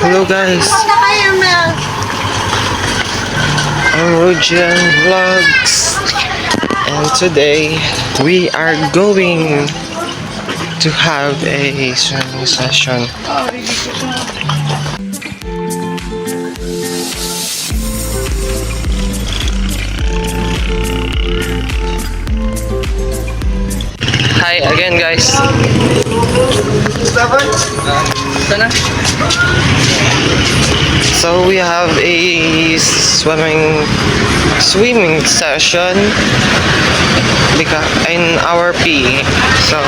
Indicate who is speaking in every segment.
Speaker 1: Hello guys, Rojan Vlogs, and today we are going to have a swimming session. Hi again guys. So we have a swimming session in our PE. So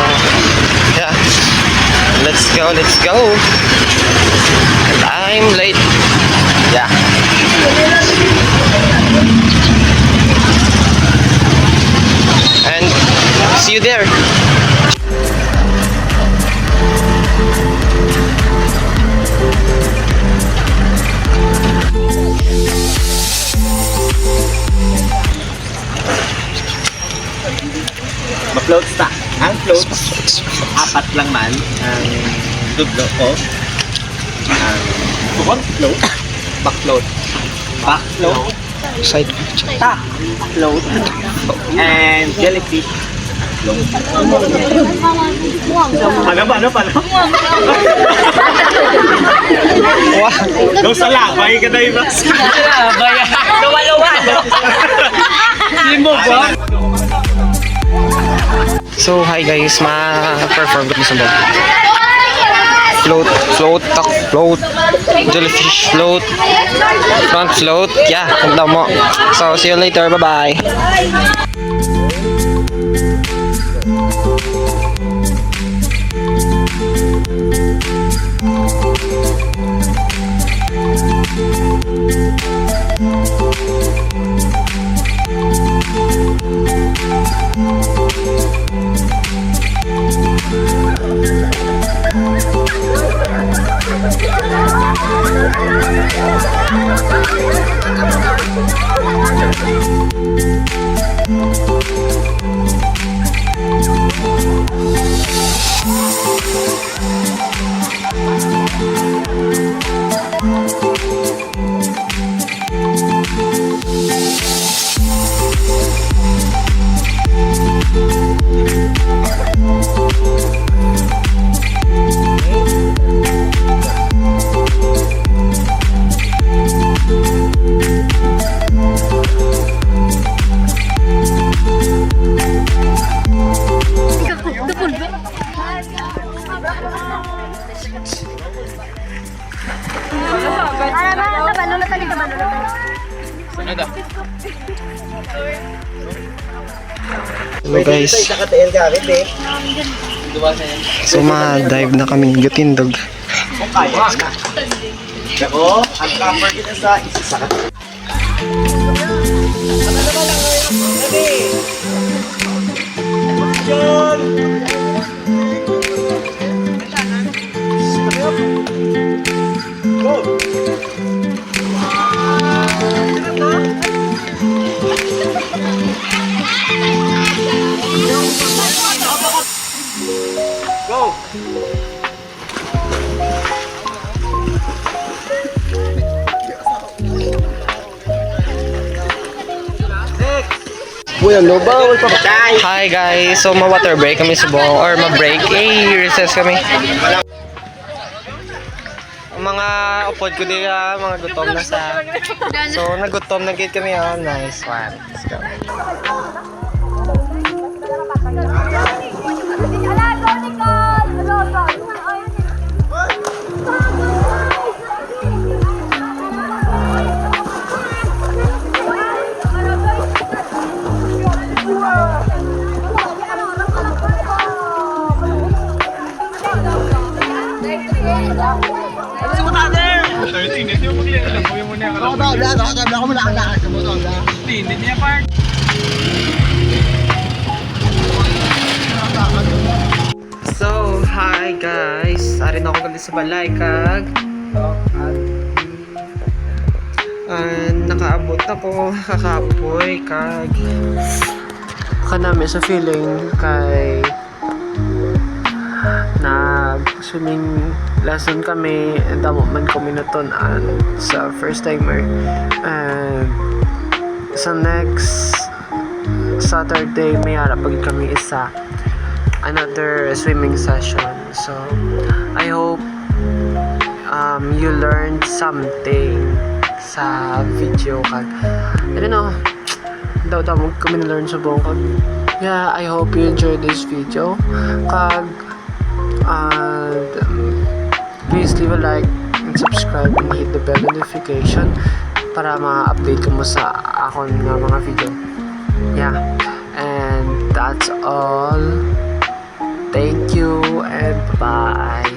Speaker 1: yeah, let's go. I'm late. Yeah. And see you there.
Speaker 2: Ma-float ta. Ang float, apat lang man ang dudlo ko. Ang float, back float,
Speaker 1: Side.
Speaker 2: tak float, and jellyfish float. Ano?
Speaker 1: Wow.
Speaker 2: Daw sa labay ka na iba. Labay. Kawalawan. Hindi mo ba?
Speaker 1: So hi guys, ma-perform ko sa bag. Float, jellyfish float, front float, yeah, kung mo. So see you later, bye-bye. Hello guys. So ma-dive na kami Gutindog.
Speaker 2: Ako, ang cover kita sa isa ka. Go! Go!
Speaker 1: Hi guys, so ma-water break kami sa buong or ma-break, recess kami. Ang mga upod ko dila, mga gutom na sa. So nagutom na gate kami, oh, nice one. Let's go. So, hi guys. Arin ako gali sa balay kag nakaabot ako kakapoy kag kanami sa feeling kay
Speaker 3: swimming lesson kami, and damo man kami natunan sa first timer. And sa next Saturday may harap pag kami isa another swimming session. So I hope you learned something sa video kag I don't know daw kami na-learn sa buong kag. Yeah, I hope you enjoyed this video kag please leave a like and subscribe and hit the bell notification para ma-update ka mo sa akong mga video. Yeah, and that's all. Thank you and bye.